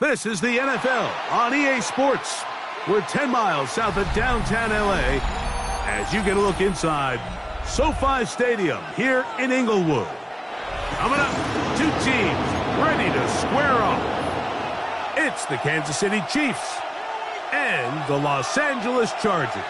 This is the NFL on EA Sports. We're 10 miles south of downtown LA as you get a look inside SoFi Stadium here in Inglewood. Coming up, two teams ready to square off. It's the Kansas City Chiefs and the Los Angeles Chargers.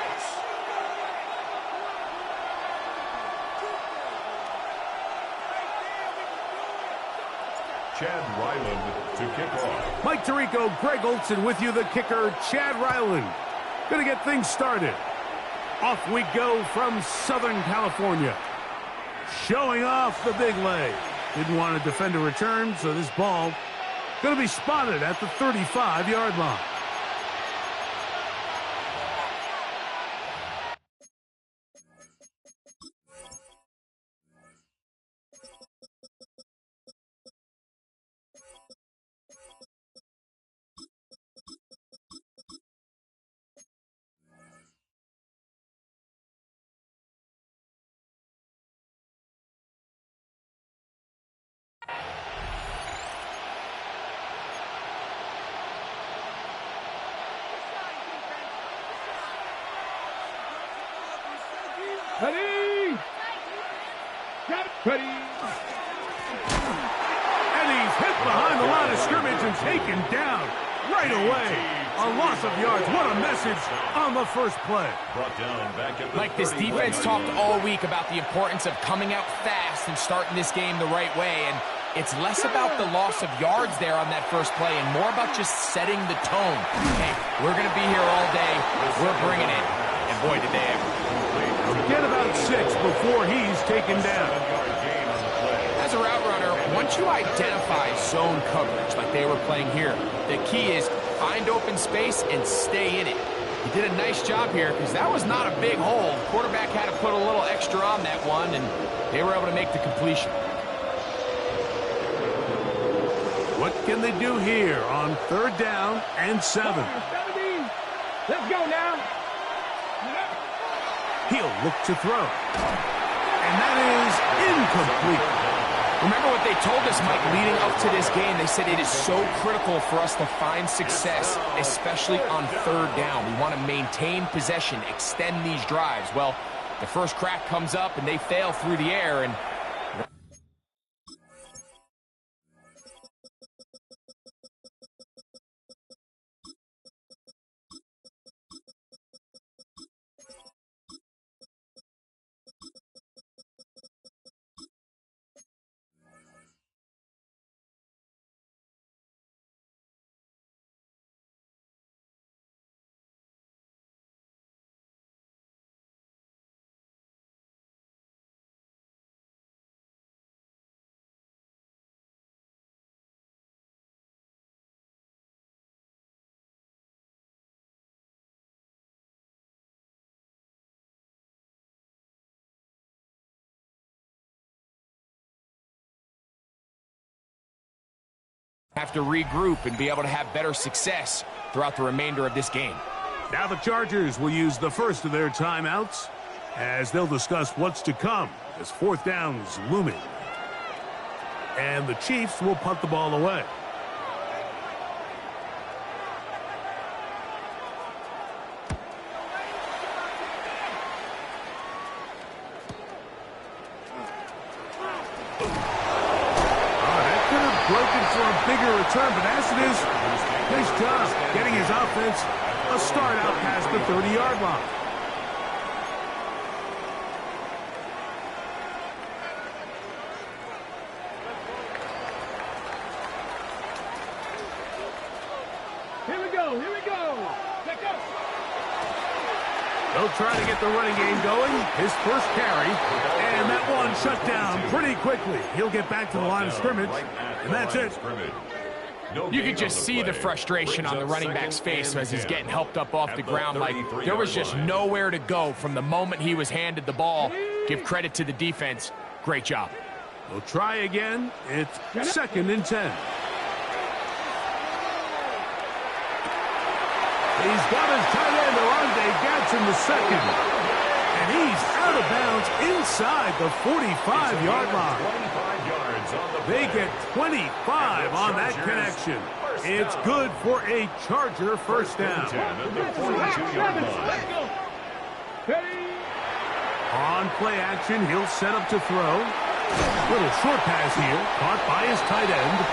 Chad Ryland to kick off. Mike Tirico, Greg Olson with you, the kicker, Chad Ryland. Gonna get things started. Off we go from Southern California. Showing off the big leg. Didn't want to defend a return, so this ball gonna be spotted at the 35-yard line. Ready! Ready! And he's hit behind the line of scrimmage and taken down right away. A loss of yards. What a message on the first play. Brought down back at the Like this defense talked all week about the importance of coming out fast and starting this game the right way. And it's less about the loss of yards there on that first play and more about just setting the tone. Hey, we're going to be here all day. We're bringing it. And boy, did they ever. Get about 6 before he's taken down. As a route runner, once you identify zone coverage like they were playing here, the key is find open space and stay in it. He did a nice job here because that was not a big hole. Quarterback had to put a little extra on that one, and they were able to make the completion. What can they do here on 3rd down and 7? 17. Let's go now. He'll look to throw. And that is incomplete. Remember what they told us, Mike, leading up to this game? They said it is so critical for us to find success, especially on 3rd down. We want to maintain possession, extend these drives. Well, the first crack comes up, and they fail through the air, and have to regroup and be able to have better success throughout the remainder of this game. Now the Chargers will use the first of their timeouts as they'll discuss what's to come as 4th down's looming. And the Chiefs will punt the ball away. Broken for a bigger return, but as it is, nice job getting his offense a start out past the 30-yard line. Here we go. Here we go. Let's go. They'll try to get the running game going. His first carry, and that one shut down pretty quickly. He'll get back to the line of scrimmage, and that's it. You could just see the frustration on the running back's face as he's getting helped up off the ground. Like there was just nowhere to go from the moment he was handed the ball. Give credit to the defense. Great job. They'll try again. It's 2nd and 10. He's got his tight end, Orlando Gadsden, the second. And he's out of bounds inside the 45-yard line. They get 25 on that connection. It's good for a Charger first down. 10 at the 42-yard line. On play action, he'll set up to throw. Little short pass here, caught by his tight end.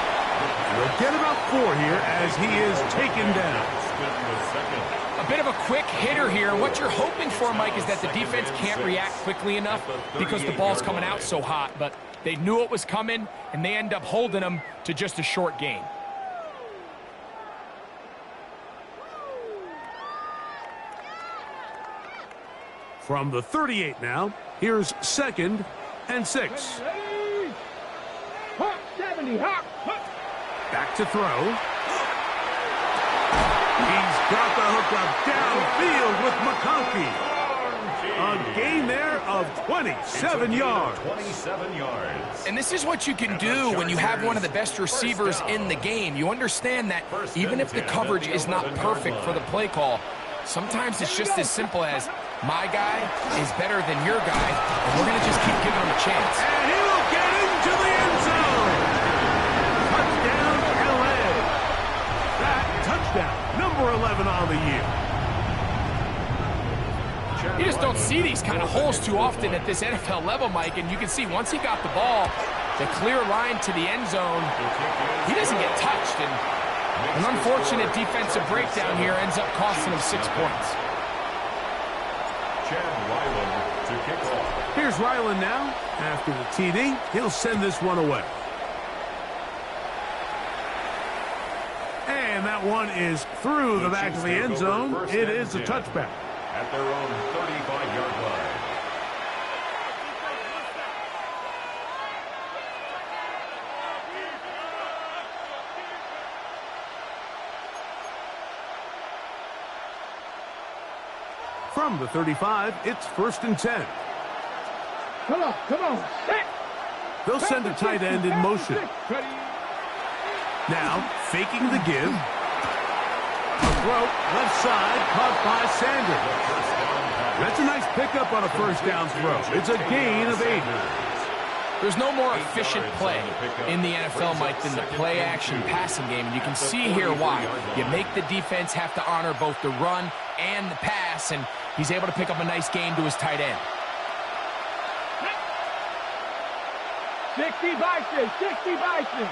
He'll get about 4 here as he is taken down. A bit of a quick hitter here. What you're hoping for, Mike, is that the defense can't react quickly enough because the ball's coming out so hot. But they knew it was coming, and they end up holding them to just a short gain. From the 38 now, here's 2nd and 6. Back to throw. He's got the hook up downfield with McConkey. A gain there of 27 yards. 27 yards. And this is what you can do when you have one of the best receivers in the game. You understand that even if the coverage is not perfect for the play call, sometimes it's just as simple as my guy is better than your guy, and we're going to just keep giving him a chance. And he will get into the end zone. Touchdown, L.A. That touchdown, number 11 on the year. You just don't see these kind of holes too often at this NFL level, Mike, and you can see once he got the ball, the clear line to the end zone, he doesn't get touched, and an unfortunate defensive breakdown here ends up costing him 6 points. To kick off. Here's Ryland now. After the TD, he'll send this one away. And that one is through the back of the end zone. It is a touchback. At their own 35-yard line. From the 35, it's 1st and 10. Come on. They'll send a tight end in motion. Now, faking the give. A throw, left side, caught by Sanders. That's a nice pickup on a first down throw. It's a gain of 8. There's no more efficient play in the NFL, Mike, than the play-action passing game. And you can see here why. You make the defense have to honor both the run and the pass, and he's able to pick up a nice gain to his tight end. 60 Bison.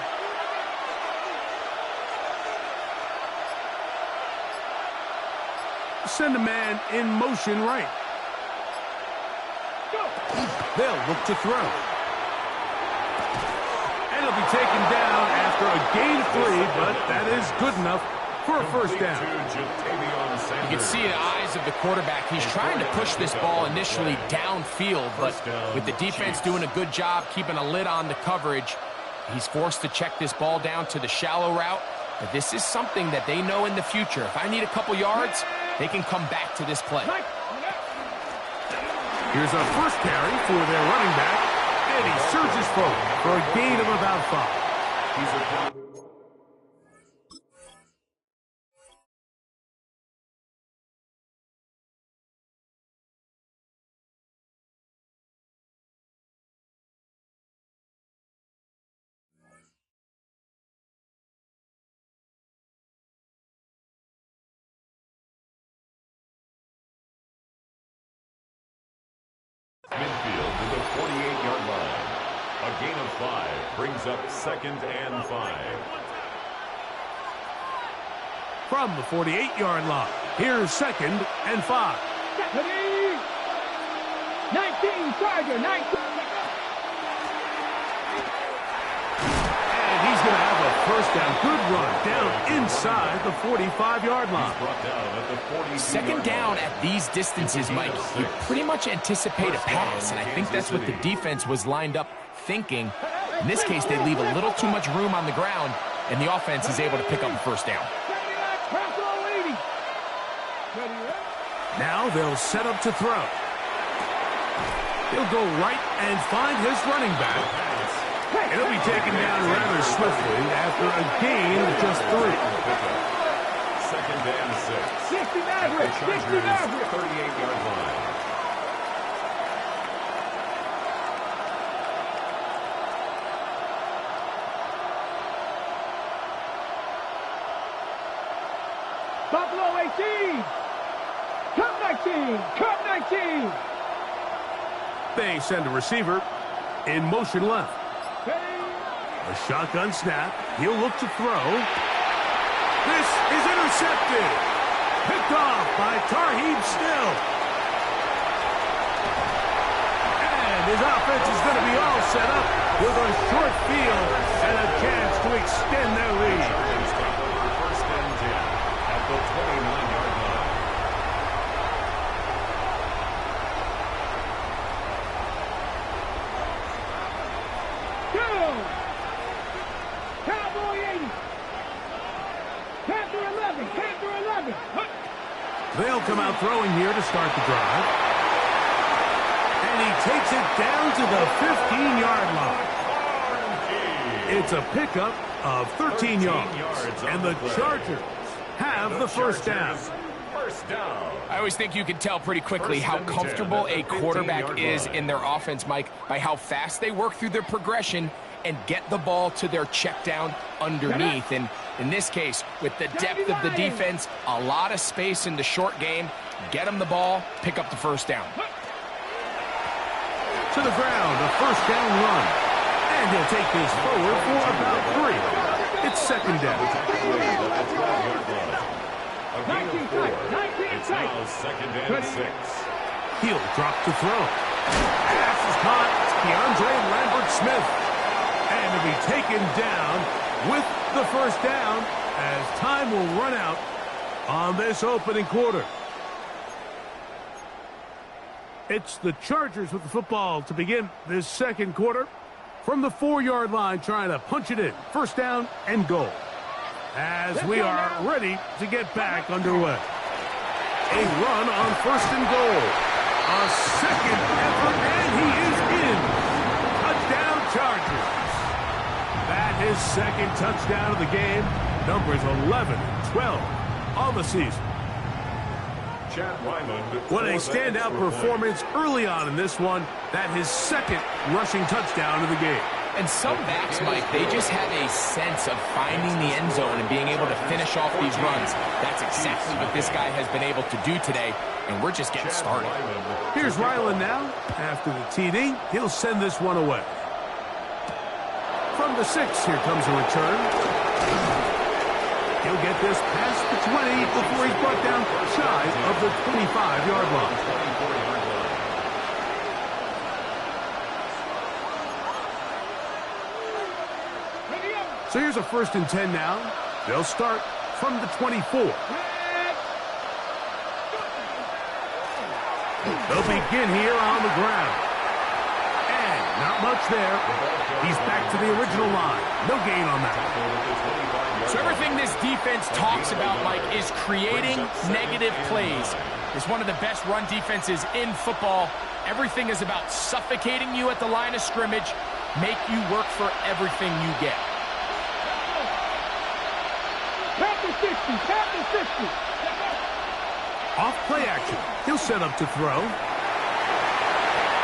Send a man in motion right. Go. They'll look to throw. And he'll be taken down after a gain of 3, but that is good enough for a first down. You can see the eyes of the quarterback. He's trying to push this ball initially downfield, but with the defense doing a good job keeping a lid on the coverage, he's forced to check this ball down to the shallow route. But this is something that they know in the future. If I need a couple yards, they can come back to this play. Here's a first carry for their running back, and he surges forward for a gain of about 5. Midfield to the 48-yard line. A gain of 5 brings up 2nd and 5. From the 48-yard line, here's 2nd and 5. 19, Charger, 19. And he's going to have a first down. Good run down inside the 45-yard line. Brought down at the 42-yard Second down line. at these distances, Mike, you pretty much anticipate a pass, and I think that's what the defense was lined up thinking. In this case, they leave a little too much room on the ground, and the offense is able to pick up a first down. Now they'll set up to throw. He'll go right and find his running back. And he'll be taken down rather swiftly after a gain of just 3. 2nd and 6. 60 Maverick, 60 Maverick. 38-yard line. Buffalo 18. Cup 19. Cup 19. They send a receiver in motion left. Hey. A shotgun snap. He'll look to throw. This is intercepted. Picked off by Tarheeb Still. And his offense is going to be all set up with a short field and a chance to extend their lead. First and 10 at the 29-yard line. Go. Cowboy 80. Panther 11. Panther 11. They'll come out throwing here to start the drive. And he takes it down to the 15-yard line. It's a pickup of 13 yards. And the Chargers have the first down. First down. I always think you can tell pretty quickly how comfortable a quarterback is in their offense, Mike, by how fast they work through their progression and get the ball to their check down underneath. And in this case, with the depth of the defense, a lot of space in the short game, get them the ball, pick up the first down. To the ground, a first down run. And he'll take this forward for about 3. It's second down. A gain of 4. It's now second and 6. He'll drop to throw. Pass is caught. It's Keandre Lambert-Smith. And he'll be taken down with the first down as time will run out on this opening quarter. It's the Chargers with the football to begin this second quarter. From the 4-yard line, trying to punch it in. First down and goal. As we are ready to get back underway. A run on first and goal. A second effort, and he is in. Touchdown, Chargers. That is second touchdown of the game. Numbers 11 and 12 on the season. What a standout performance early on in this one. That his second rushing touchdown of the game. And some backs, Mike, they just have a sense of finding the end zone and being able to finish off these runs. That's exactly what this guy has been able to do today, and we're just getting started. Here's Ryland now. After the TD, he'll send this one away. From the 6, here comes a return. He'll get this past the 20 before he's brought down shy of the 25-yard line. So here's a first and 10 now. They'll start from the 24. They'll begin here on the ground. And not much there. He's back to the original line. No gain on that. So everything this defense talks about, Mike, is creating negative plays. It's one of the best run defenses in football. Everything is about suffocating you at the line of scrimmage, make you work for everything you get. Panther 60. Panther 60. Off play action. He'll set up to throw.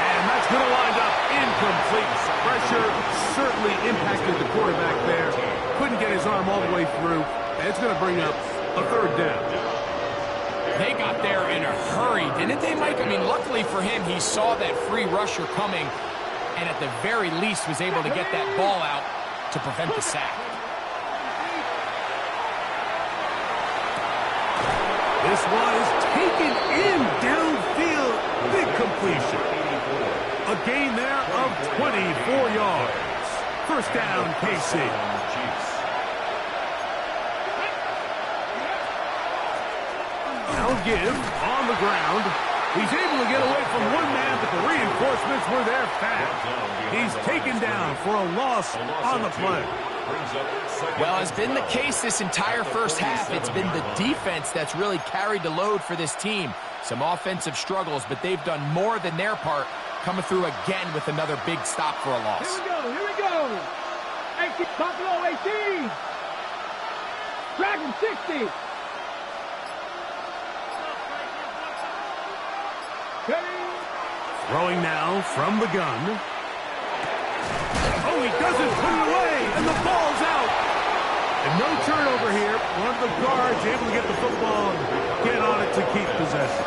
And that's going to wind up incomplete. Pressure certainly impacted the quarterback there. Couldn't get his arm all the way through. And it's going to bring up a third down. They got there in a hurry, didn't they, Mike? I mean, luckily for him, he saw that free rusher coming and at the very least was able to get that ball out to prevent the sack. This one is taken in downfield. Big completion. A gain there of 24 yards. First down, KC. Now give on the ground. He's able to get away from one man, but the reinforcements were there fast. He's taken down for a loss on the play. Well, as been the case this entire first half, it's been the defense that's really carried the load for this team. Some offensive struggles, but they've done more than their part, coming through again with another big stop for a loss. Here we go. Here we go. 18, Buffalo 18. Dragon 60. Throwing now from the gun. Oh, he doesn't put it away, and the ball's out. And no turnover here. One of the guards able to get the football and get on it to keep possession.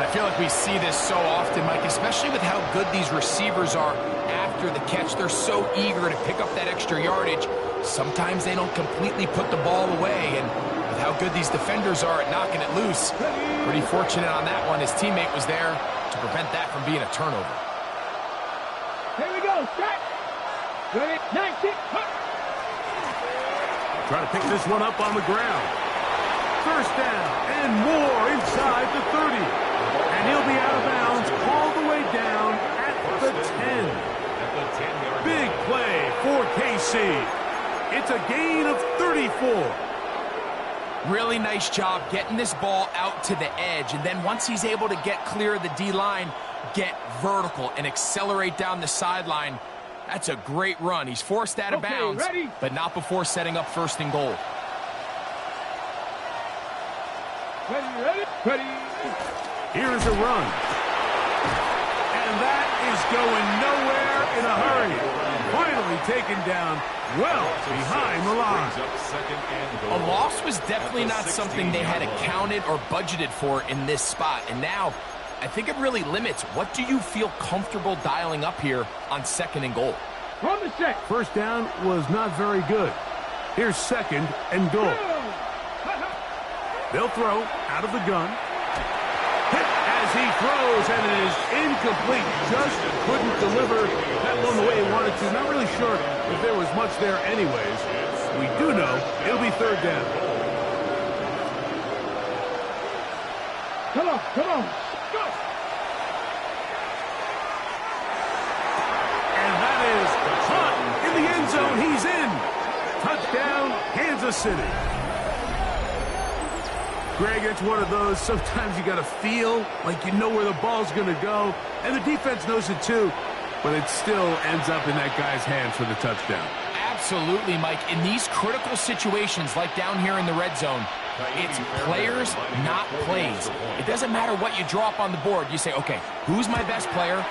I feel like we see this so often, Mike, especially with how good these receivers are after the catch. They're so eager to pick up that extra yardage. Sometimes they don't completely put the ball away, and with how good these defenders are at knocking it loose, pretty fortunate on that one. His teammate was there to prevent that from being a turnover. Here we go. Set. Ready. 19. Trying to pick this one up on the ground. First down and more inside the 30. And he'll be out of bounds all the way down at the 10. Big play for KC. It's a gain of 34. Really nice job getting this ball out to the edge. And then once he's able to get clear of the D-line, get vertical and accelerate down the sideline. That's a great run. He's forced out of bounds, but not before setting up first and goal. Ready. Here's a run. And that is going nowhere in a hurry. Finally taken down well behind the line. A loss was definitely not something they had accounted or budgeted for in this spot. And now, I think it really limits. What do you feel comfortable dialing up here on second and goal? On the set. First down was not very good. Here's second and goal. They'll throw out of the gun. Hit as he throws, and it is incomplete. Just couldn't deliver that one the way he wanted to. Not really sure if there was much there anyways. We do know it'll be third down. Come on. Go. And that is caught in the end zone. He's in. Touchdown, Kansas City. Greg, it's one of those, sometimes you got to feel like you know where the ball's going to go, and the defense knows it too, but it still ends up in that guy's hands for the touchdown. Absolutely, Mike. In these critical situations, like down here in the red zone, it's players, not plays. It doesn't matter what you draw up on the board. You say, okay, who's my best player?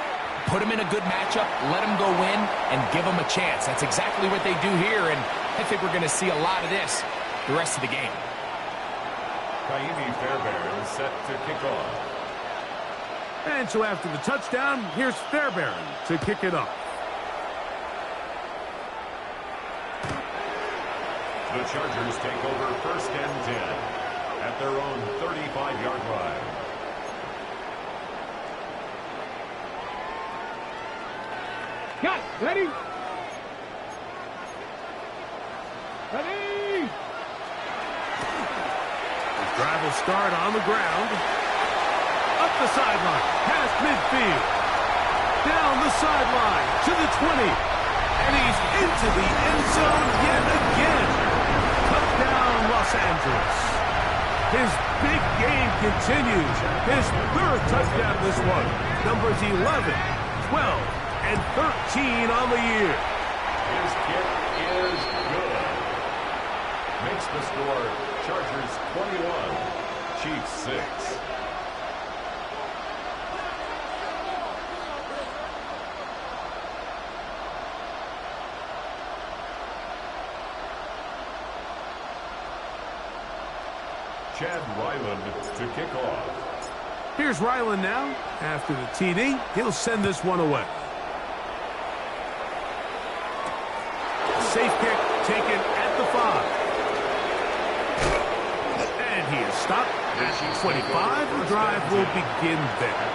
Put him in a good matchup, let him go win, and give him a chance. That's exactly what they do here, and I think we're going to see a lot of this the rest of the game. Fairbairn set to kick off. And so after the touchdown, here's Fairbairn to kick it off. The Chargers take over first and 10 at their own 35-yard line. Got it. Ready. Drive will start on the ground. Up the sideline, past midfield. Down the sideline to the 20. And he's into the end zone yet again. Touchdown, Los Angeles. His big game continues. His third touchdown this one. Numbers 11, 12, and 13 on the year. His kick is good. Makes the score Chargers 21, Chiefs 6. Chad Ryland to kick off. Here's Ryland now. After the TD, he'll send this one away. Safe kick taken at the 5. He is stopped at 25. The drive will begin there.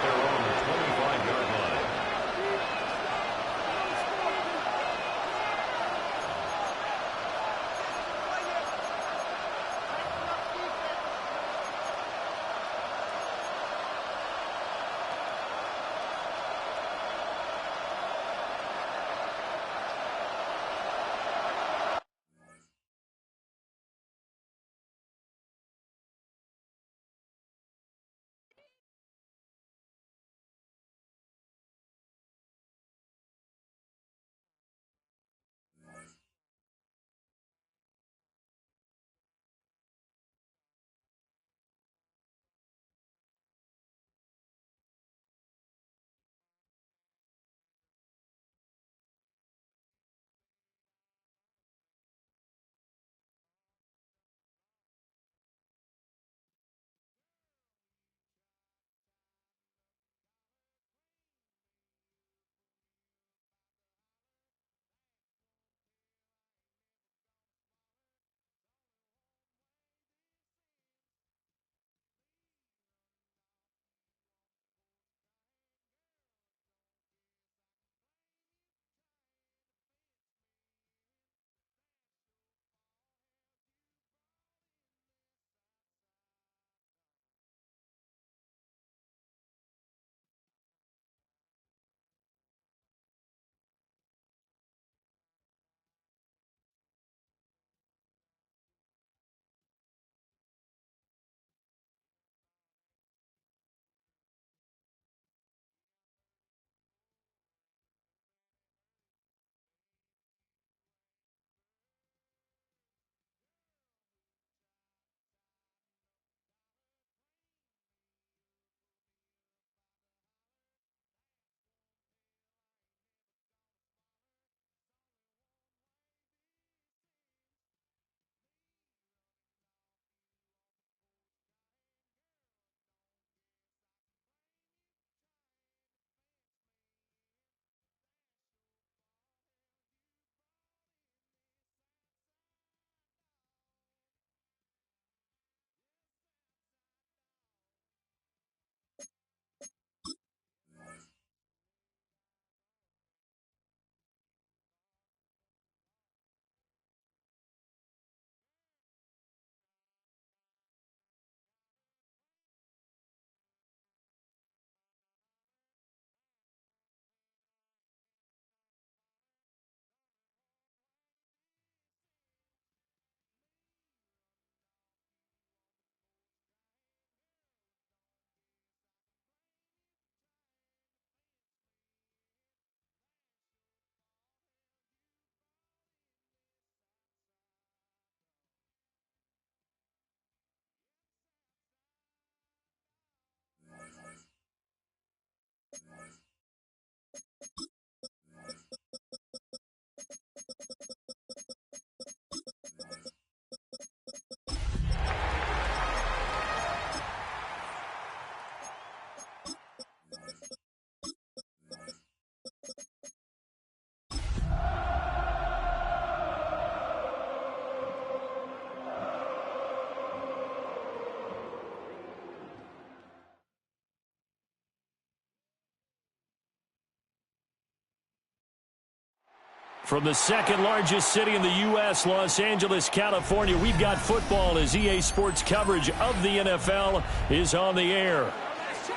From the second largest city in the U.S., Los Angeles, California, we've got football as EA Sports coverage of the NFL is on the air.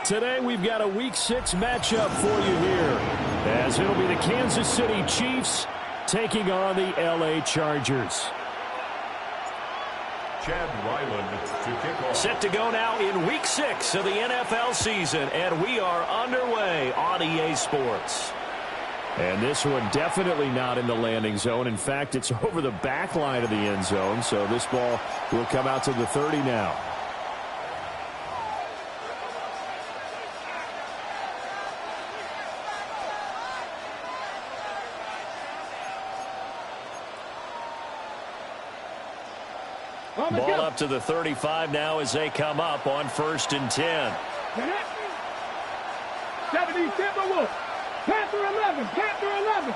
Today, we've got a Week 6 matchup for you here, as it'll be the Kansas City Chiefs taking on the L.A. Chargers. Chad Ryland to kick off. Set to go now in Week 6 of the NFL season, and we are underway on EA Sports. And this one definitely not in the landing zone. In fact, it's over the back line of the end zone, so this ball will come out to the 30 now. Ball up to the 35 now as they come up on 1st and 10. 70, Timberwolves. Panther 11, Panther 11.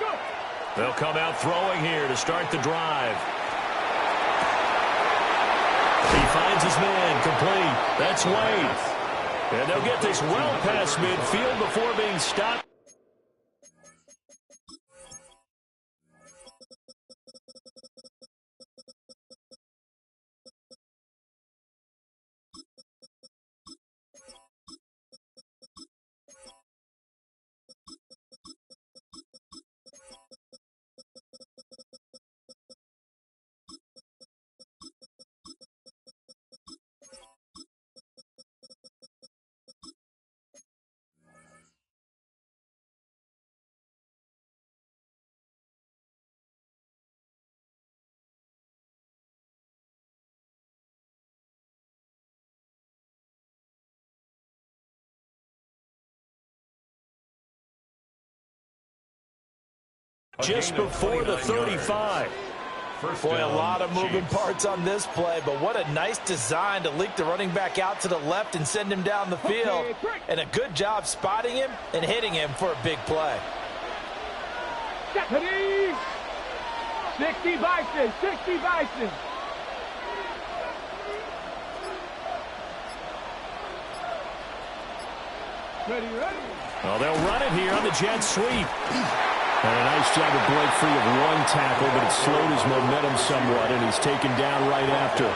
Go. They'll come out throwing here to start the drive. He finds his man complete. That's Wade. And they'll get this well past midfield before being stopped. Just before the 35. Boy, a lot of moving parts on this play, but what a nice design to leak the running back out to the left and send him down the field. And a good job spotting him and hitting him for a big play. 60 Bison, 60 Bison. Ready. Well, they'll run it here on the jet sweep. And a nice job of Blake free of one tackle, but it slowed his momentum somewhat, and he's taken down right after.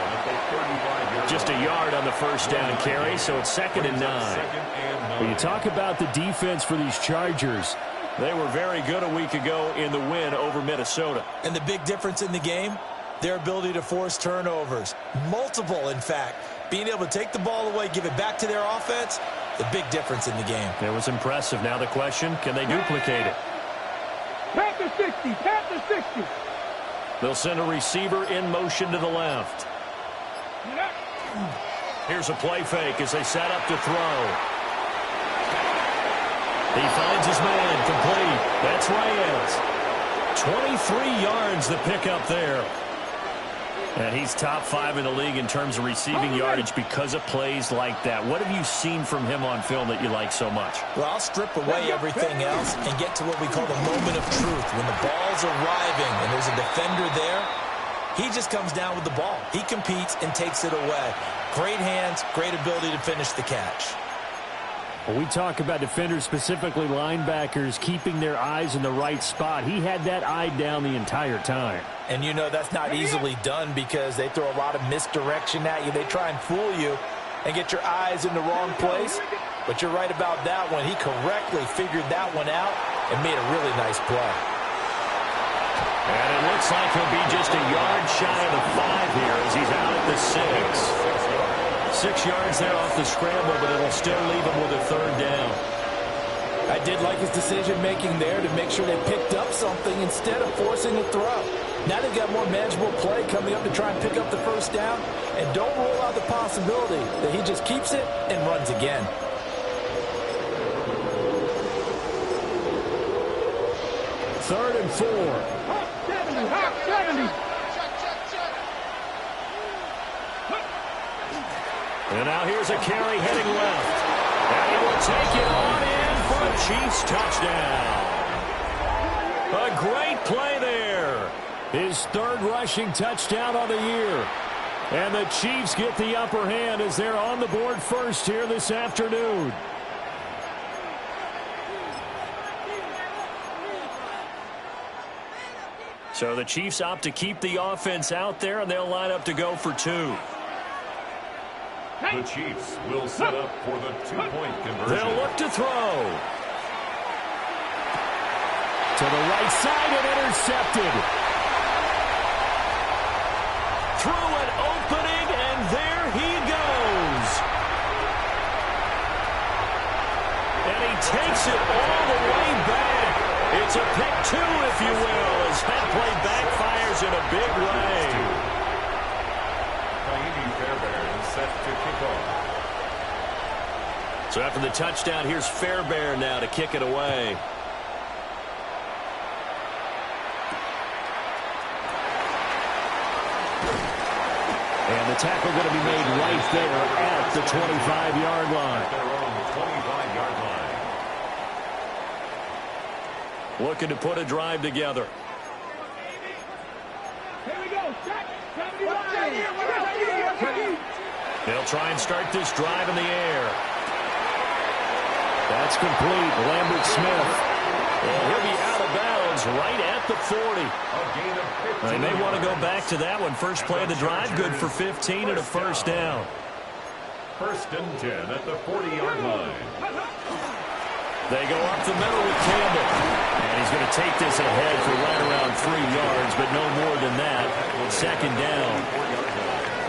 Just a yard on the first down carry, so it's 2nd and 9. When you talk about the defense for these Chargers, they were very good a week ago in the win over Minnesota. And the big difference in the game, their ability to force turnovers. Multiple, in fact. Being able to take the ball away, give it back to their offense, the big difference in the game. It was impressive. Now the question, can they duplicate it? Panther 60, Panther 60. They'll send a receiver in motion to the left. Here's a play fake as they set up to throw. He finds his man complete. That's Reyes. 23 yards the pickup there. And he's top 5 in the league in terms of receiving yardage because of plays like that. What have you seen from him on film that you like so much? Well, I'll strip away everything else and get to what we call the moment of truth. When the ball's arriving and there's a defender there, he just comes down with the ball. He competes and takes it away. Great hands, great ability to finish the catch. When we talk about defenders, specifically linebackers, keeping their eyes in the right spot, he had that eye down the entire time. And you know that's not easily done because they throw a lot of misdirection at you. They try and fool you and get your eyes in the wrong place. But you're right about that one. He correctly figured that one out and made a really nice play. And it looks like he'll be just a yard shy of the 5 here as he's out at the 6. 6 yards there off the scramble, but it'll still leave him with a 3rd down. I did like his decision-making there to make sure they picked up something instead of forcing a throw. Now they've got more manageable play coming up to try and pick up the 1st down, and don't rule out the possibility that he just keeps it and runs again. Third and 4. Hop 70, hop 70. And now here's a carry heading left. And he will take it on in for a Chiefs touchdown. A great play there. His 3rd rushing touchdown on the year. And the Chiefs get the upper hand as they're on the board first here this afternoon. So the Chiefs opt to keep the offense out there, and they'll line up to go for 2. The Chiefs will set up for the 2-point conversion. They'll look to throw. To the right side and intercepted. Through an opening, and there he goes. And he takes it all the way back. It's a pick 2, if you will, as that play backfires in a big way. Set to kick off. So after the touchdown, here's Fairbairn now to kick it away. And the tackle going to be made right there at the 25-yard line. They're on the 25-yard line. Looking to put a drive together. Here we go. Check. They'll try and start this drive in the air. That's complete. Lambert Smith. And he'll be out of bounds right at the 40. They may want to go back to that one. First play of the drive, good for 15 and a first down. 1st and 10 at the 40-yard line. They go up the middle with Campbell. And he's going to take this ahead for right around 3 yards, but no more than that. 2nd down.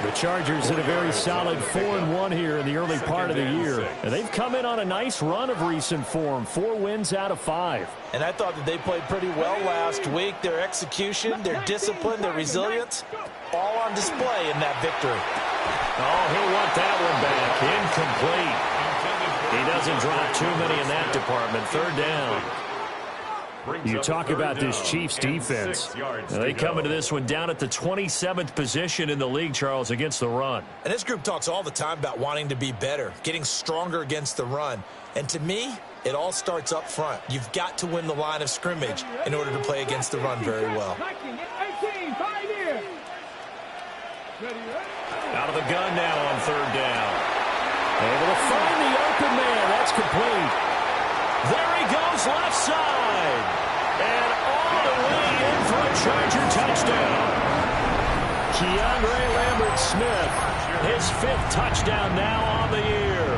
The Chargers in a very solid 4-1 here in the early part of the year. And they've come in on a nice run of recent form. 4 wins out of 5. And I thought that they played pretty well last week. Their execution, their discipline, their resilience, all on display in that victory. Oh, he'll want that one back. Incomplete. He doesn't drop too many in that department. 3rd down. You talk about this Chiefs defense. They come into this one down at the 27th position in the league, Charles, against the run. And this group talks all the time about wanting to be better, getting stronger against the run. And to me, it all starts up front. You've got to win the line of scrimmage in order to play against the run very well. Out of the gun now on 3rd down. Able to find the open man. That's complete. There he goes left side. And all the way in for a Charger touchdown. Keandre Lambert-Smith, his 5th touchdown now on the year.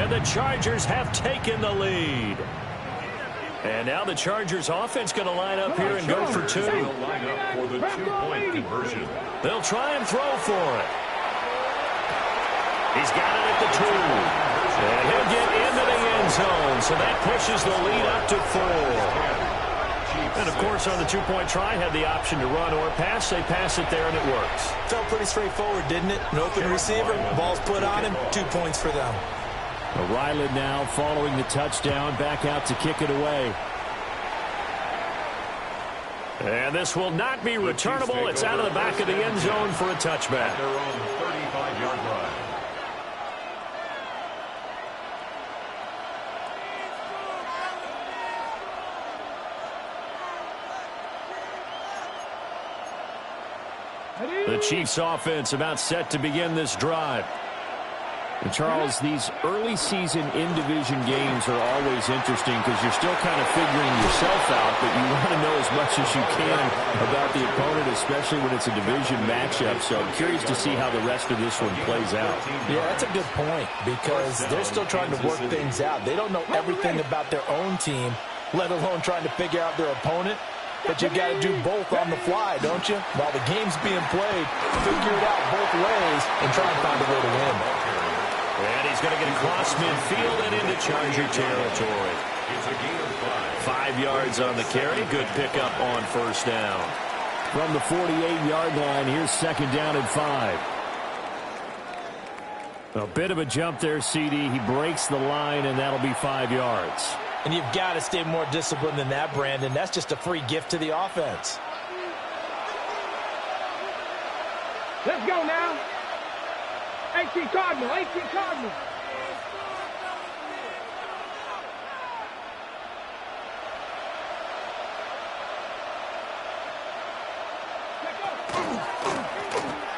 And the Chargers have taken the lead. And now the Chargers offense going to line up here and go for 2. They'll line up for the 2-point conversion. They'll try and throw for it. He's got it at the 2. And he'll get into the end zone. So that pushes the lead up to 4. And, of course, on the 2-point try, had the option to run or pass. They pass it there, and it works. Felt pretty straightforward, didn't it? An open receiver, ball's put on him, 2 points for them. Ryland now following the touchdown, back out to kick it away. And this will not be returnable. It's out of the back of the end zone for a touchback. They're on the 35-yard line. The Chiefs offense about set to begin this drive. And Charles, these early season in-division games are always interesting because you're still kind of figuring yourself out, but you want to know as much as you can about the opponent, especially when it's a division matchup. So I'm curious to see how the rest of this one plays out. Yeah, that's a good point because they're still trying to work things out. They don't know everything about their own team, let alone trying to figure out their opponent. But you've got to do both on the fly, don't you? While the game's being played, figure it out both ways and try and find a way to win. And he's going to get across midfield and into Charger territory. It's a gain of 5 yards on the carry. Good pickup on 1st down. From the 48-yard line, here's 2nd down and 5. A bit of a jump there, CD. He breaks the line, and that'll be 5 yards. And you've got to stay more disciplined than that, Brandon. That's just a free gift to the offense. Let's go now. 18 Cardinal, 18 Cardinal.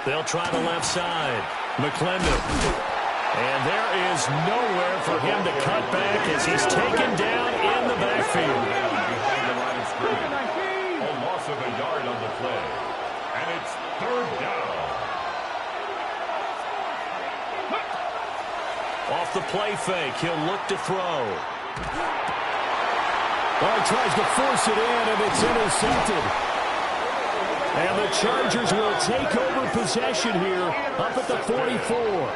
They'll try the left side. McClendon. And there is nowhere for him to cut back as he's taken down in the backfield. A loss loss of a yard on the play. And it's third down. Off the play fake, he'll look to throw. Well, he tries to force it in, and it's intercepted. And the Chargers will take over possession here up at the 44.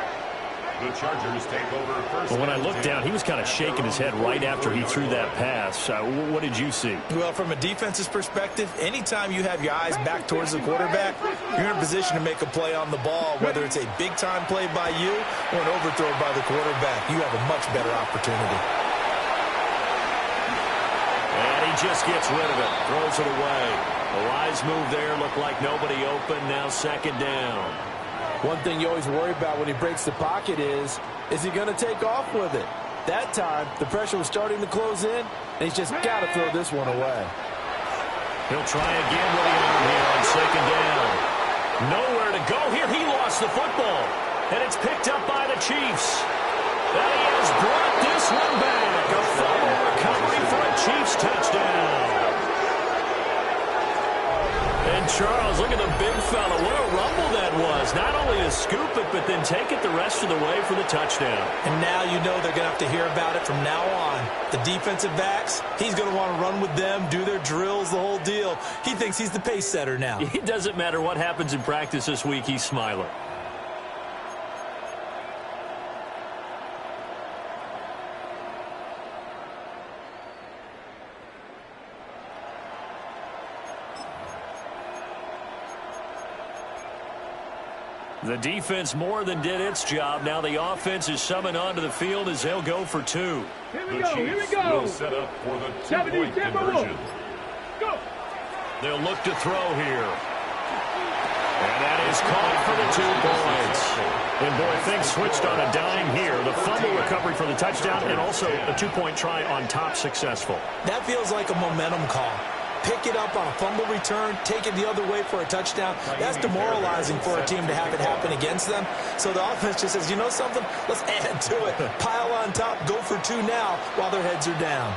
The Chargers take over first. Well, when I looked down, he was kind of shaking his head right after he threw that pass. What did you see? Well, from a defense's perspective, anytime you have your eyes back towards the quarterback, you're in a position to make a play on the ball, whether it's a big-time play by you or an overthrow by the quarterback. You have a much better opportunity. And he just gets rid of it, throws it away. The wise move there, looked like nobody open, now second down. One thing you always worry about when he breaks the pocket is he going to take off with it? That time, the pressure was starting to close in, and he's just got to throw this one away. He'll try again with the arm here on second down. Nowhere to go here. He lost the football, and it's picked up by the Chiefs. And he has brought this one back. A fumble recovery for a Chiefs touchdown. And Charles, look at the big fella. What a rumble that was. Not only to scoop it, but then take it the rest of the way for the touchdown. And now you know they're going to have to hear about it from now on. The defensive backs, he's going to want to run with them, do their drills, the whole deal. He thinks he's the pace setter now. It doesn't matter what happens in practice this week, he's smiling. The defense more than did its job. Now the offense is summoned onto the field as they'll go for two. Here we The go, here we Chiefs go. will set up for the 70, two-point conversion. Go. They'll look to throw here. And that is caught for the 2 points. And boy, things switched on a dime here. The fumble recovery for the touchdown and also a 2-point try on top successful. That feels like a momentum call. Pick it up on a fumble return, take it the other way for a touchdown. That's demoralizing for a team to have it happen against them. So the offense just says, you know something? Let's add to it. Pile on top, go for two now while their heads are down.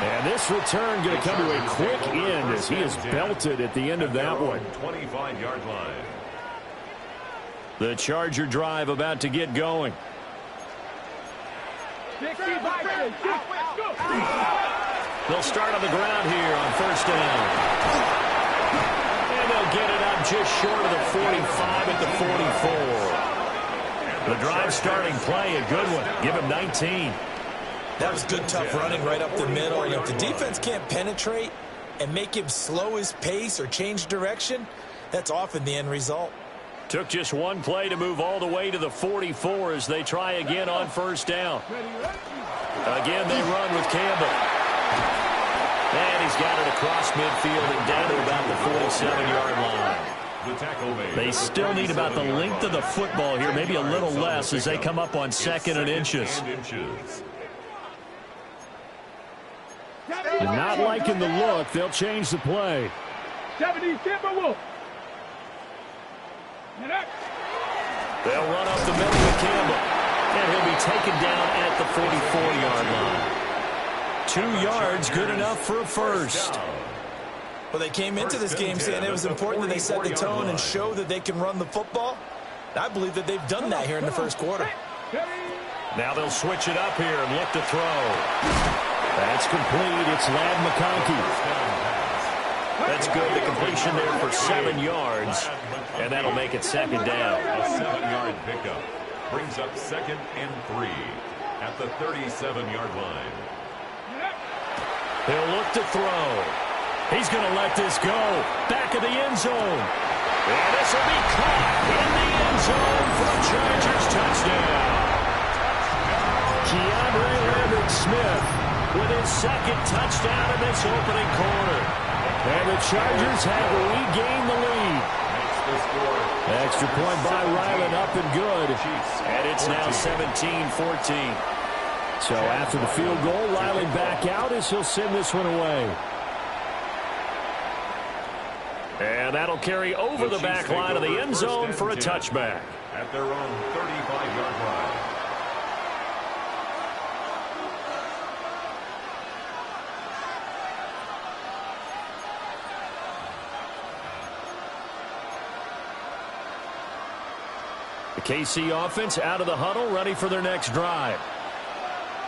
And this return going to come to a quick end as he is belted at the end of that one. 25-yard line. The Charger drive about to get going. Go. They'll start on the ground here on first down. And they'll get it up just short of the 45 at the 44. The drive starting play, a good one. Give him 19. That was good, tough running right up the middle. And if the defense can't penetrate and make him slow his pace or change direction, that's often the end result. Took just one play to move all the way to the 44 as they try again on first down. Again, they run with Campbell. And he's got it across midfield and down to about the 47-yard line. They still need about the length of the football here, maybe a little less as they come up on second and inches. Not liking the look. They'll change the play. 70, Campbell. They'll run up the middle with Campbell. And he'll be taken down at the 44-yard line. 2 yards, good enough for a first. Well, they came into this game saying it was important that they set the tone and show that they can run the football. I believe that they've done that here in the first quarter. Now they'll switch it up here and look to throw. That's complete. It's Ladd McConkey. That's good. The completion there for 7 yards. And that'll make it second down. A 7-yard pickup brings up 2nd and 3 at the 37-yard line. He'll look to throw. He's going to let this go. Back of the end zone. And this will be caught in the end zone for a Chargers touchdown. Keandre Lambert-Smith with his second touchdown in this opening quarter. And the Chargers have regained the lead. Extra point by Ryland, up and good. And it's now 17-14. So after the field goal, Riley back out as he'll send this one away. And that'll carry over the back line of the end zone for a touchback. At their own 35-yard line. The KC offense out of the huddle, ready for their next drive.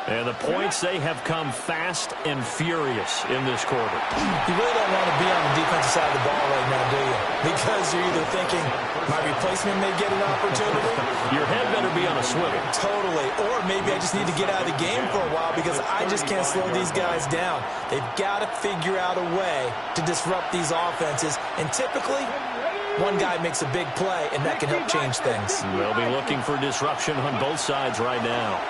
And the points, they have come fast and furious in this quarter. You really don't want to be on the defensive side of the ball right now, do you? Because you're either thinking, my replacement may get an opportunity. Your head better be on a swivel. Totally. Or maybe I just need to get out of the game for a while because I just can't slow these guys down. They've got to figure out a way to disrupt these offenses. And typically, one guy makes a big play, and that can help change things. They'll be looking for disruption on both sides right now.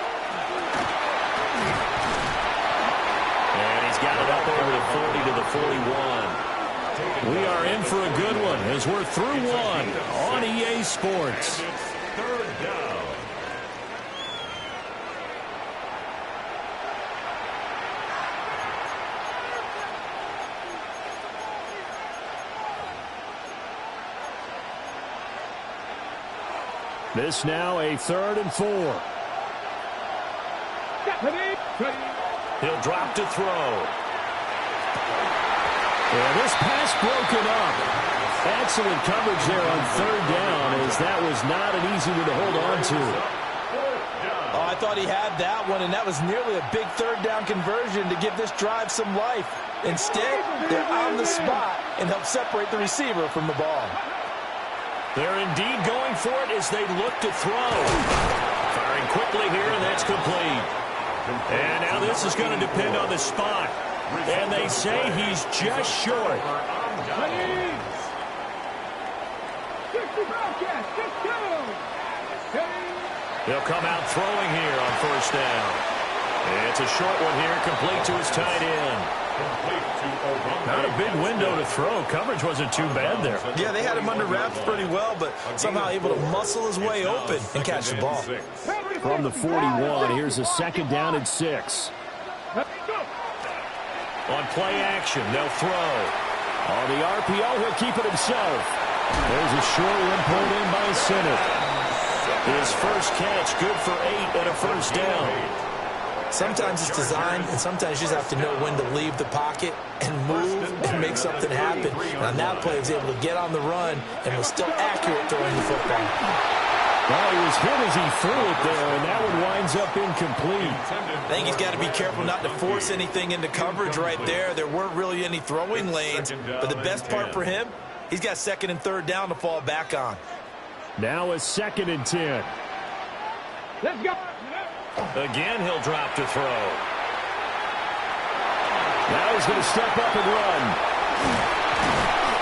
And he's got it up over the 40 to the 41. We are in for a good one as we're through one on EA Sports. Third down. This now a 3rd and 4. He'll drop to throw. And this pass broken up. Excellent coverage there on 3rd down, as that was not an easy one to hold on to. Oh, I thought he had that one, and that was nearly a big 3rd down conversion to give this drive some life. Instead, they're on the spot and help separate the receiver from the ball. They're indeed going for it as they look to throw. Firing quickly here, and that's complete. And now this is going to depend on the spot. And they say he's just short. They'll come out throwing here on 1st down. It's a short one here, complete to his tight end. Not a big window to throw. Coverage wasn't too bad there. Yeah, they had him under wraps pretty well, but somehow able to muscle his way open and catch the ball. From the 41, here's a 2nd down and 6. On play action, they'll throw. On the RPO, he'll keep it himself. There's a short one pulled in by Sinnott. His first catch, good for 8 and a 1st down. Sometimes it's design, and sometimes you just have to know when to leave the pocket and move and make something happen. And on that play, he was able to get on the run and was still accurate throwing the football. Well, he was hit as he threw it there, and that one winds up incomplete. I think he's got to be careful not to force anything into coverage right there. There weren't really any throwing lanes, but the best part for him, he's got 2nd and 3rd down to fall back on. Now a 2nd and 10. Let's go. Again, he'll drop to throw. Now he's going to step up and run.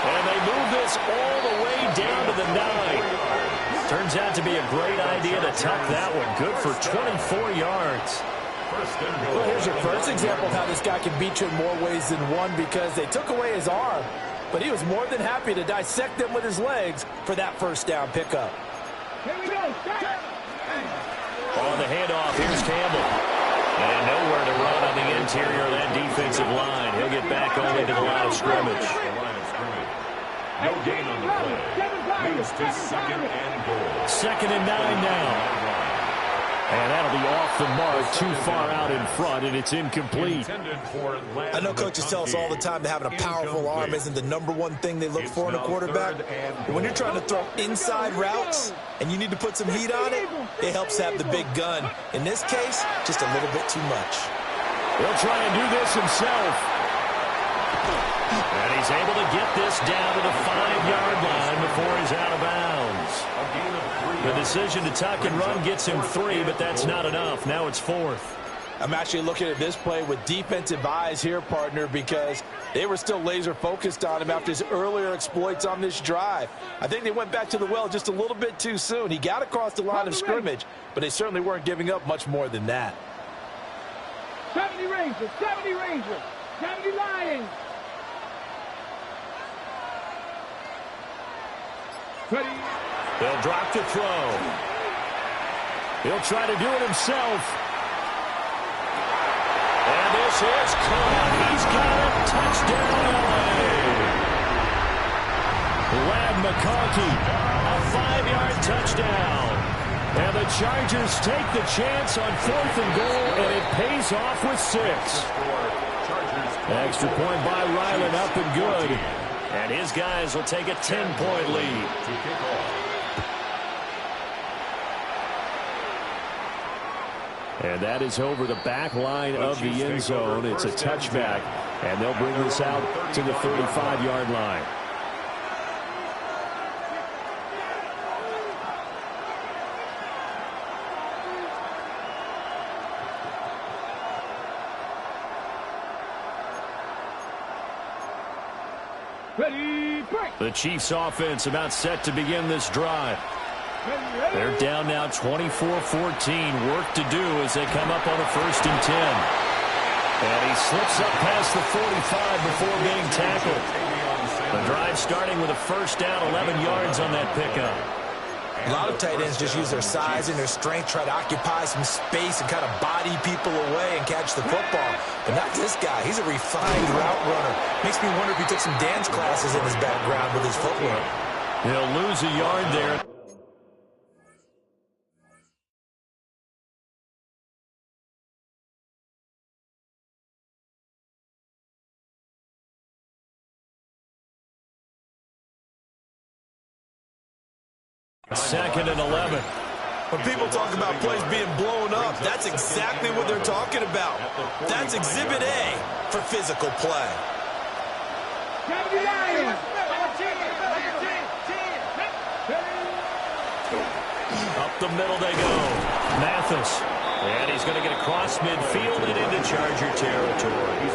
And they move this all the way down to the 9. Turns out to be a great idea to tuck that one. Good for 24 yards. Well, here's your first example of how this guy can beat you in more ways than one, because they took away his arm, but he was more than happy to dissect them with his legs for that 1st down pickup. Here we go. On the handoff, here's Campbell. And nowhere to run on the interior of that defensive line. He'll get back only to the line of scrimmage. No gain on the play. Moves to 2nd and goal. 2nd and 9 now. And that'll be off the mark, too far out in front, and it's incomplete. I know coaches tell us all the time that having a powerful arm isn't the #1 thing they look for in a quarterback. But when you're trying to throw inside routes and you need to put some heat on it, it helps have the big gun. In this case, just a little bit too much. He'll try and do this himself. And he's able to get this down to the 5-yard line before he's out of bounds. The decision to tuck and run gets him 3, but that's not enough. Now it's 4th. I'm actually looking at this play with defensive eyes here, partner, because they were still laser focused on him after his earlier exploits on this drive. I think they went back to the well just a little bit too soon. He got across the line of scrimmage, but they certainly weren't giving up much more than that. 70 Rangers, 70 Rangers, 70 Lions. Ready. They'll drop to throw. He'll try to do it himself. And this is caught. He's got it. Touchdown, LA. Lad McConkey, a 5-yard touchdown. And the Chargers take the chance on 4th and goal, and it pays off with 6. Extra point by Ryland, up and good. And his guys will take a 10-point lead. And that is over the back line of the end zone. It's a touchback, and they'll bring this out to the 35-yard line. Ready, break. The Chiefs offense about set to begin this drive. They're down now 24-14. Work to do as they come up on a 1st and 10. And he slips up past the 45 before being tackled. The drive starting with a 1st down, 11 yards on that pickup. A lot of tight ends just use their size and their strength, try to occupy some space and kind of body people away and catch the football. But not this guy. He's a refined route runner. Makes me wonder if he took some dance classes in his background with his footwork. He'll lose a yard there. Second and 11. When people talk about plays being blown up, that's exactly what they're talking about. That's Exhibit A for physical play. Up the middle they go. Mathis. And he's going to get across midfield and into Charger territory.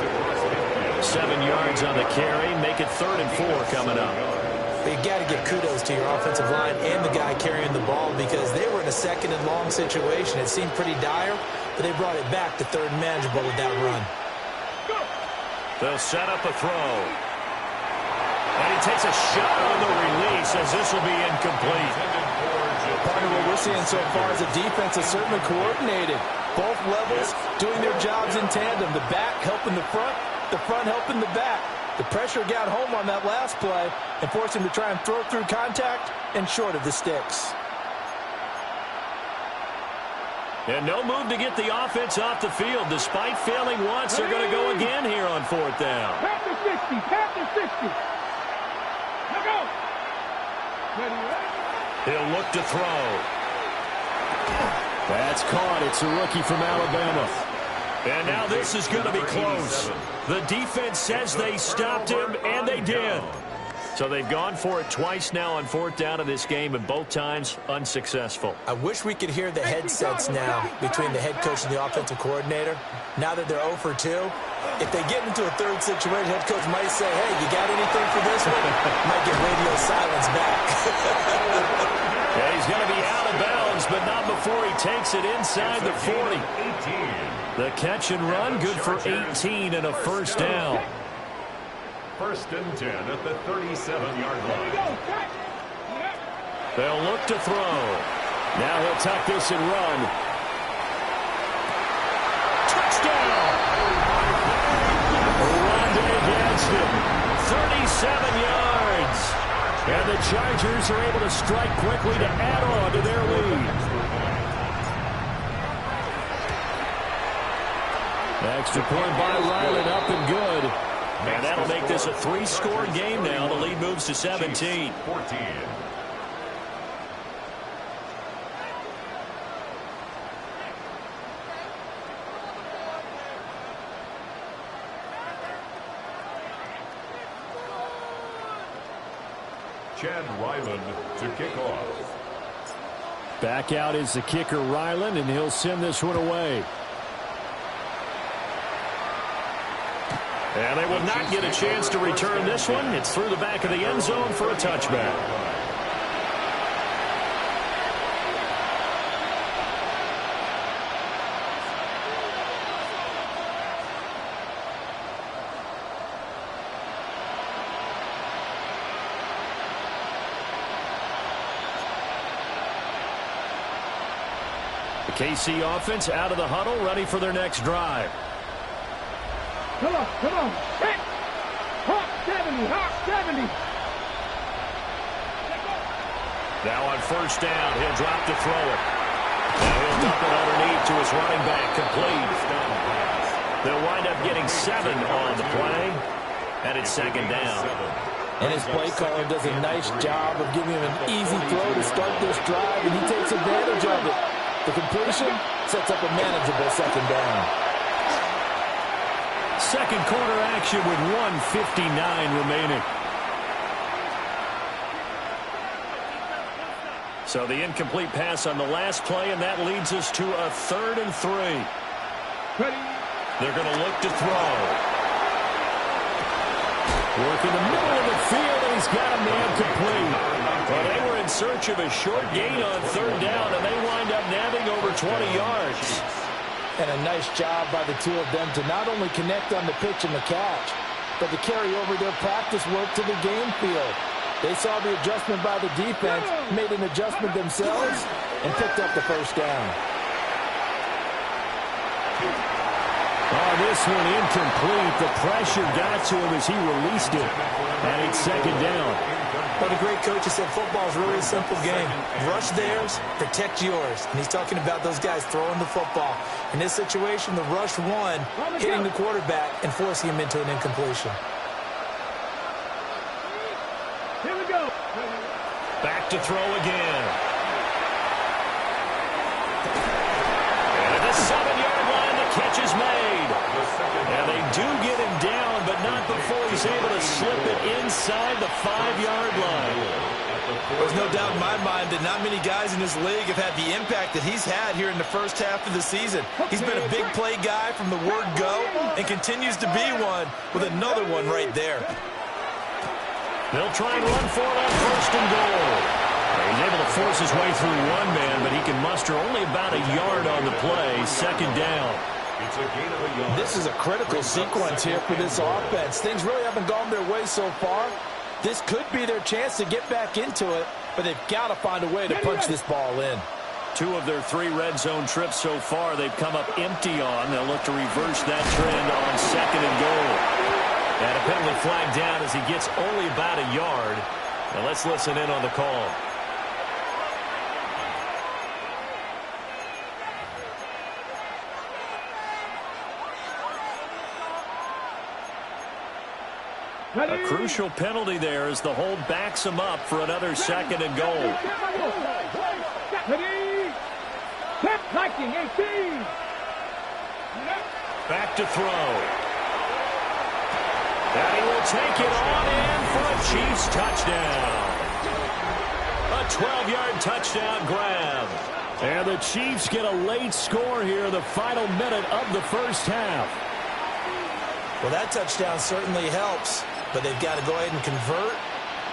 7 yards on the carry. Make it 3rd and 4 coming up. But you got to give kudos to your offensive line and the guy carrying the ball because they were in a 2nd and long situation. It seemed pretty dire, but they brought it back to 3rd and manageable with that run. They'll set up a throw. And he takes a shot on the release as this will be incomplete. Part of what we're seeing so far is the defense is certainly coordinated. Both levels doing their jobs in tandem. The back helping the front helping the back. The pressure got home on that last play and forced him to try and throw through contact and short of the sticks. And no move to get the offense off the field. Despite failing once, they're going to go again here on 4th down. Pass the 60, pass the 60. Now go. Ready. He'll look to throw. That's caught. It's a rookie from Alabama. And now this is going to be close. The defense says they stopped him, and they did. So they've gone for it twice now on 4th down in this game, and both times unsuccessful. I wish we could hear the headsets now between the head coach and the offensive coordinator. Now that they're 0 for 2, if they get into a 3rd situation, head coach might say, hey, you got anything for this one? Might get radio silence back. Yeah, he's going to be out of bounds, but not before he takes it inside the 40. The catch and run, good for 18 and a 1st down. 1st and 10 at the 37-yard line. They'll look to throw. Now he'll tuck this and run. Touchdown! Rondé against him. 37 yards. And the Chargers are able to strike quickly to add on to their lead. Extra point by Ryland, up and good. And that'll make this a 3-score game now. The lead moves to 17. 14. Chad Ryland to kick off. Back out is the kicker, Ryland, and he'll send this one away. And they will not get a chance to return this one. It's through the back of the end zone for a touchback. The KC offense out of the huddle, ready for their next drive. Come on. Hit. Hawk 70, Hawk 70. Now on 1st down, he'll drop to throw it. Now he'll dump it underneath to his running back, complete. They'll wind up getting 7 on the play, and it's 2nd down. And his play caller does a nice job of giving him an easy throw to start this drive, and he takes advantage of it. The completion sets up a manageable second down. Second quarter action with 1:59 remaining. So the incomplete pass on the last play, and that leads us to a 3rd and 3. Ready. They're going to look to throw. Work in the middle of the field, and he's got a man complete. Well, they were in search of a short gain on 3rd down, and they wind up nabbing over 20 yards. And a nice job by the two of them to not only connect on the pitch and the catch, but to carry over their practice work to the game field. They saw the adjustment by the defense, made an adjustment themselves, and picked up the first down. Oh, this one incomplete. The pressure got to him as he released it. And it's 2nd down. But a great coach has said football is really a simple game. Rush theirs, protect yours. And he's talking about those guys throwing the football. In this situation, the rush won, hitting the quarterback and forcing him into an incompletion. Here we go. Back to throw again. And at the 7-yard line, the catch is made. And they do get him down, but not before he's able to slip it inside the 5-yard line. There's no doubt in my mind that not many guys in this league have had the impact that he's had here in the first half of the season. He's been a big play guy from the word go and continues to be one with another one right there. They'll try and run for it on 1st and goal. He's able to force his way through one man, but he can muster only about a yard on the play. 2nd down. It's a gain of a yard. This is a critical sequence here for this offense. Things really haven't gone their way so far. This could be their chance to get back into it, but they've got to find a way to punch this ball in. 2 of their 3 red zone trips so far they've come up empty on. They'll look to reverse that trend on 2nd and goal. And a penalty flag down as he gets only about a yard. Now let's listen in on the call. A crucial penalty there as the hold backs him up for another 2nd and goal. Ready. Set. Liking 18. Back to throw. And he will take it on in for a Chiefs touchdown. A 12-yard touchdown grab. And the Chiefs get a late score here in the final minute of the first half. Well, that touchdown certainly helps, but they've got to go ahead and convert,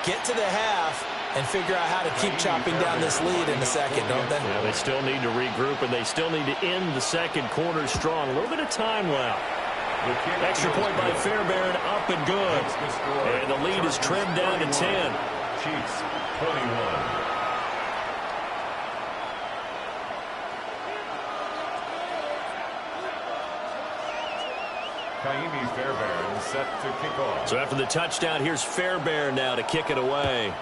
get to the half, and figure out how to keep chopping down this lead in the second, don't they? Yeah, they still need to regroup, and they still need to end the second quarter strong. A little bit of time left. Extra point by Fairbairn, up and good. And the lead is trimmed down to 10. Chiefs 21. Kaimi Fairbairn set to kick off. So after the touchdown, here's Fairbairn now to kick it away.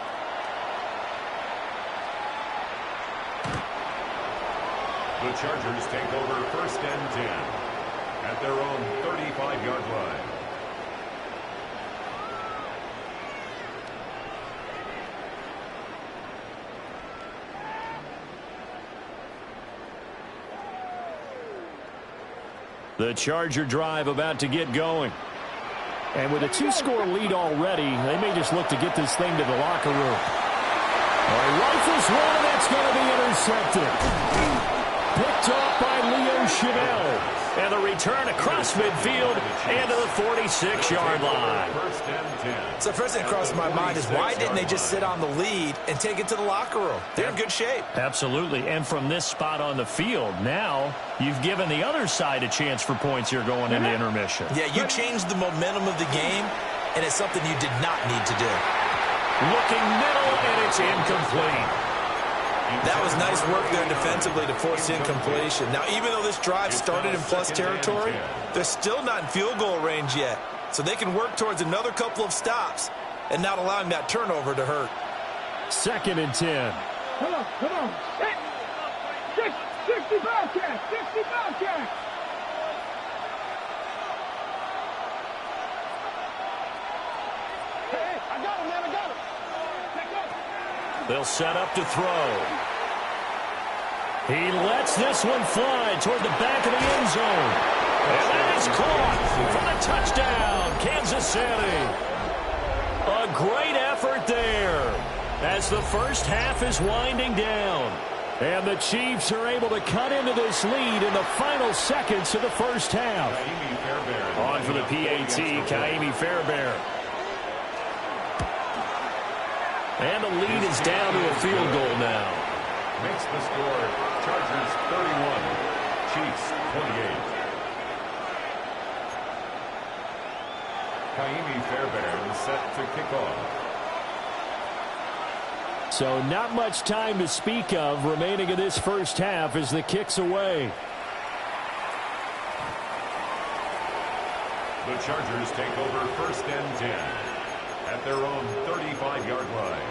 The Chargers take over 1st and 10 at their own 35-yard line. The Charger drive about to get going. And with a 2-score lead already, they may just look to get this thing to the locker room. Rifles one, and that's going to be intercepted. Picked off by Leo Chanel. And the return across midfield and to the 46-yard line. So first thing that crosses my mind is why didn't they just sit on the lead and take it to the locker room? They're in good shape. Absolutely. And from this spot on the field, now you've given the other side a chance for points here going into intermission. Yeah, you changed the momentum of the game, and it's something you did not need to do. Looking middle, and it's incomplete. That was nice work there defensively to force incompletion. Now, even though this drive started in plus territory, they're still not in field goal range yet. So they can work towards another couple of stops and not allowing that turnover to hurt. 2nd and 10. Come on. 60 Bobcats. 60 Bobcats. Hey, I got him, man. I got him. They'll set up to throw. He lets this one fly toward the back of the end zone. And that is caught for the touchdown, Kansas City. A great effort there as the first half is winding down. And the Chiefs are able to cut into this lead in the final seconds of the first half. On for the PAT, Kaimi Fairbairn. And the lead is down to a field goal now. Makes the score Chargers 31, Chiefs 28. Kaimi Fairbairn set to kick off. So not much time to speak of remaining in this first half as the kick's away. The Chargers take over first and 10 at their own 35-yard line.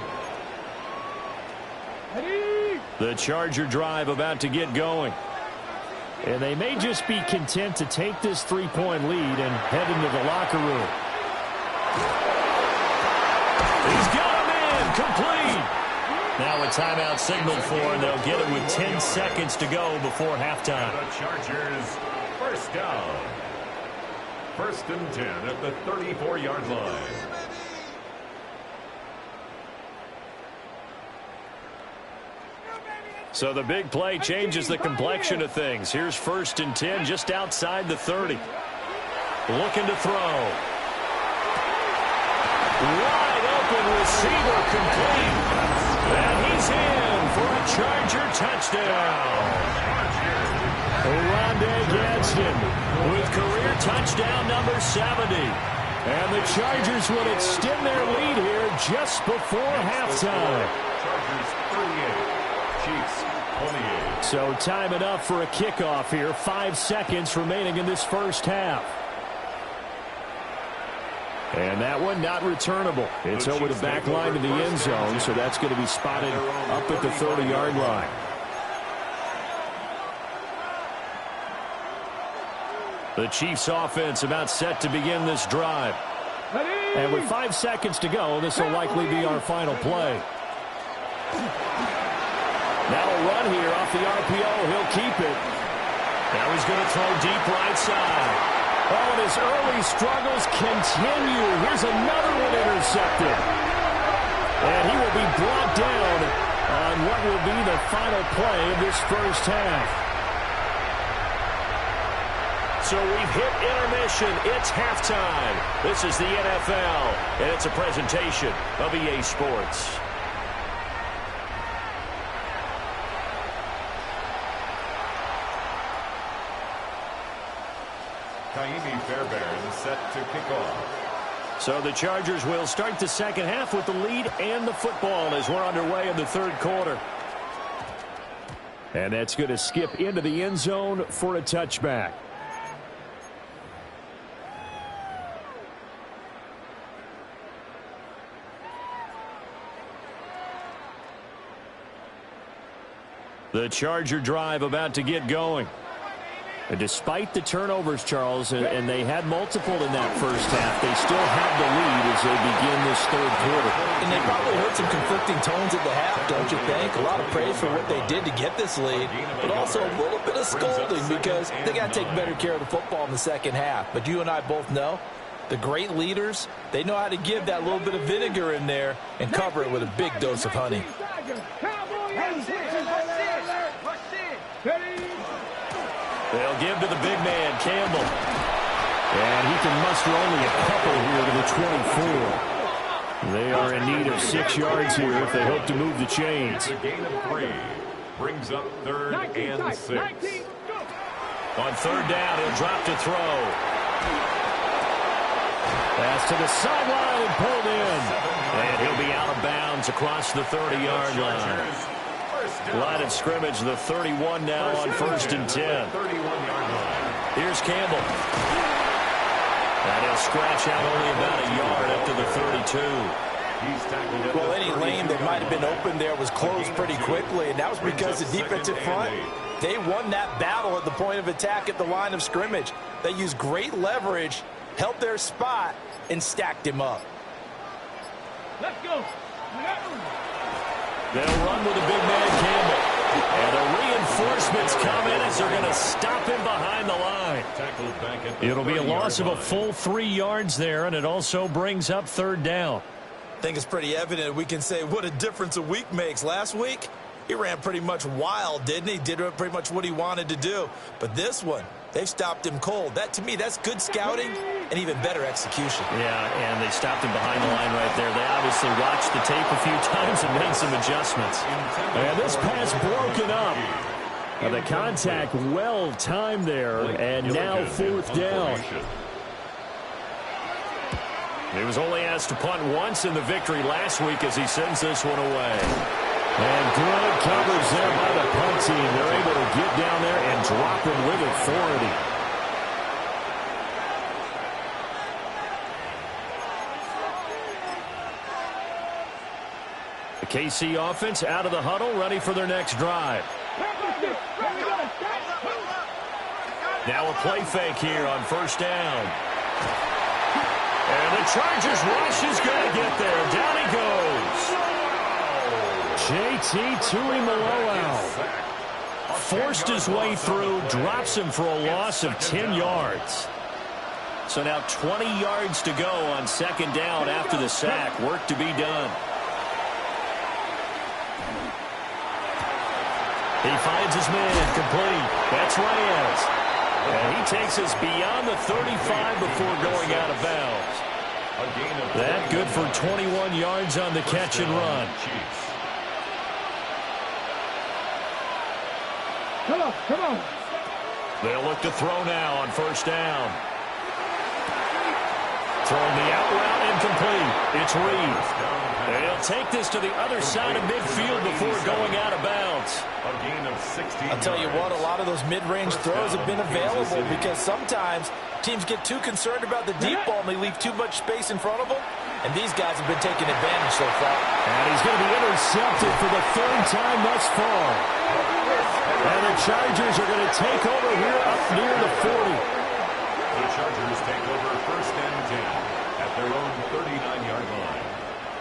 The Charger drive about to get going. And they may just be content to take this three-point lead and head into the locker room. He's got him in, complete. Now a timeout signaled for, and they'll get it with 10 seconds to go before halftime. The Chargers first down. First and 10 at the 34-yard line. So the big play changes the complexion of things. Here's first and 10 just outside the 30. Looking to throw. Wide open receiver complete. And he's in for a Charger touchdown. Rondé Gadsden with career touchdown number 70. And the Chargers will extend their lead here just before halftime. Chargers 38, Chiefs 28. So time enough for a kickoff here. 5 seconds remaining in this first half. And that one not returnable. It's over the back line to the end zone, so that's going to be spotted up at the 30-yard line. The Chiefs offense about set to begin this drive. And with 5 seconds to go, this will likely be our final play. Now a run here off the RPO. He'll keep it. Now he's going to throw deep right side. Oh, and his early struggles continue. Here's another one intercepted. And he will be brought down on what will be the final play of this first half. So we've hit intermission. It's halftime. This is the NFL, and it's a presentation of EA Sports. Kaimi Fairbairn set to kick off. So the Chargers will start the second half with the lead and the football as we're underway in the third quarter. And that's going to skip into the end zone for a touchback. The Charger drive about to get going. And despite the turnovers, Charles, and they had multiple in that first half, they still have the lead as they begin this third quarter. And they probably heard some conflicting tones at the half, don't you think? A lot of praise for what they did to get this lead, but also a little bit of scolding because they got to take better care of the football in the second half. But you and I both know the great leaders, they know how to give that little bit of vinegar in there and cover it with a big dose of honey. They'll give to the big man, Campbell. And he can muster only a couple here to the 24. They are in need of 6 yards here if they hope to move the chains. The gain of 3 brings up third and 6. On third down, he'll drop to throw. Pass to the sideline and pulled in. And he'll be out of bounds across the 30-yard line. Line of scrimmage, the 31 now on first and 10. Here's Campbell. And he'll scratch out only about a yard up to the 32. Well, any lane that might have been open there was closed pretty quickly, and that was because the defensive front, they won that battle at the point of attack at the line of scrimmage. They used great leverage, held their spot, and stacked him up. Let's go. They'll run with the big man, Campbell. And the reinforcements come in as they're going to stop him behind the line. It'll be a loss of a full 3 yards there, and it also brings up third down. I think it's pretty evident we can say what a difference a week makes. Last week, he ran pretty much wild, didn't he? Did pretty much what he wanted to do. But this one, they've stopped him cold. That, to me, that's good scouting and even better execution. Yeah, and they stopped him behind the line right there. They obviously watched the tape a few times and made some adjustments. And this pass broken up. The contact well timed there, and now fourth down. He was only asked to punt once in the victory last week as he sends this one away. And good coverage there by the punt team. They're able to get down there and drop him with authority. The KC offense out of the huddle, ready for their next drive. Now a play fake here on first down. And the Chargers rush is going to get there. Down he goes. JT Tuimoloau forced his way through, drops him for a loss of 10 yards. So now 20 yards to go on second down after the sack. Work to be done. He finds his man complete. That's Reyes. And he takes us beyond the 35 before going out of bounds. That good for 21 yards on the catch and run. Come on, come on. They'll look to throw now on first down. Throwing the out route incomplete. It's Reed. And he'll take this to the other side of midfield before going out of bounds. I'll tell you what, a lot of those mid-range throws have been available because sometimes teams get too concerned about the deep ball and they leave too much space in front of them. And these guys have been taking advantage so far. And he's going to be intercepted for the third time thus far. And the Chargers are going to take over here up near the 40. The Chargers take over first and 10 at their own 39-yard line.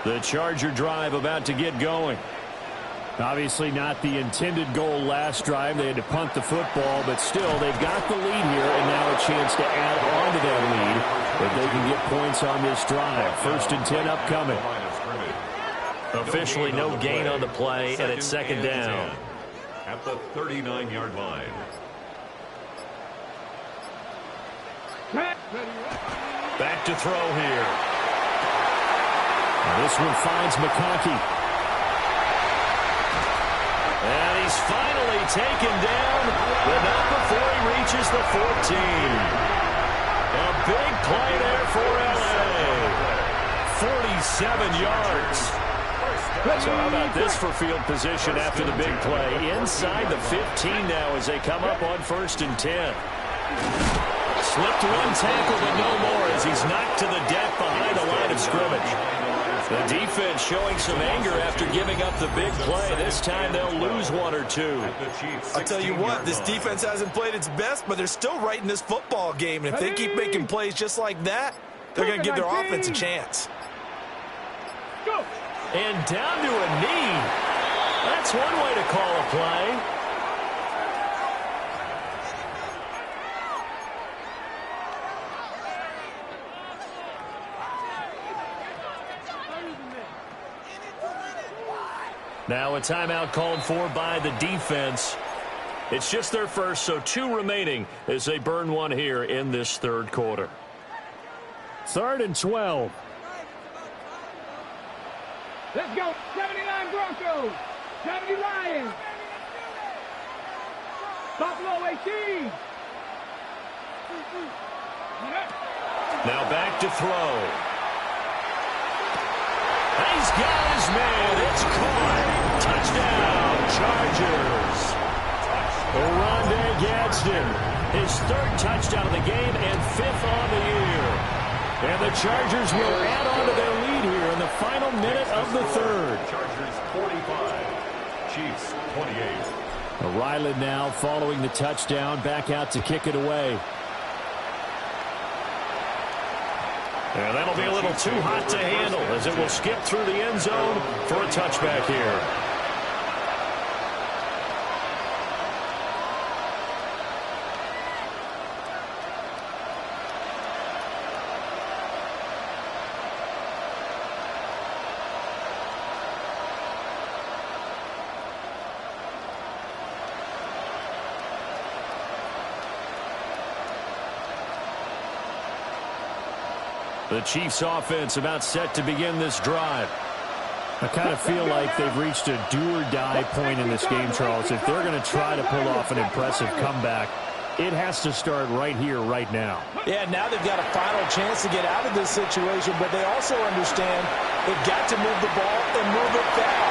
The Charger drive about to get going. Obviously not the intended goal last drive. They had to punt the football, but still they've got the lead here and now a chance to add on to that lead if they can get points on this drive. First and 10 upcoming. Officially no gain on the play, and it's second down. At the 39-yard line. Back to throw here. This one finds McConkey. And he's finally taken down, but not before he reaches the 14. A big play there for L.A. 47 yards. So how about this for field position after the big play? Inside the 15 now as they come up on first and 10. Slipped one tackle, but no more as he's knocked to the deck behind the line of scrimmage. The defense showing some anger after giving up the big play. This time they'll lose one or two. I'll tell you what, this defense hasn't played its best, but they're still right in this football game. And if they keep making plays just like that, they're going to give their offense a chance. Go. And down to a knee. That's one way to call a play. Now a timeout called for by the defense. It's just their first, so 2 remaining as they burn one here in this third quarter. 3rd and 12. Let's go. 79 Broncos. 70 Lions. Buffalo AT. Now back to throw. He's got his man. It's caught. Touchdown, Chargers. Rondé Gadsden, his 3rd touchdown of the game and 5th on the year. And the Chargers will add on to their lead here in the final minute of the 3rd. Chargers 45, Chiefs 28. Ryland now following the touchdown, back out to kick it away. And that'll be a little too hot to handle as it will skip through the end zone for a touchback here. The Chiefs offense about set to begin this drive. I kind of feel like they've reached a do-or-die point in this game, Charles. If they're going to try to pull off an impressive comeback, it has to start right here, right now. Yeah, now they've got a final chance to get out of this situation, but they also understand they've got to move the ball and move it fast.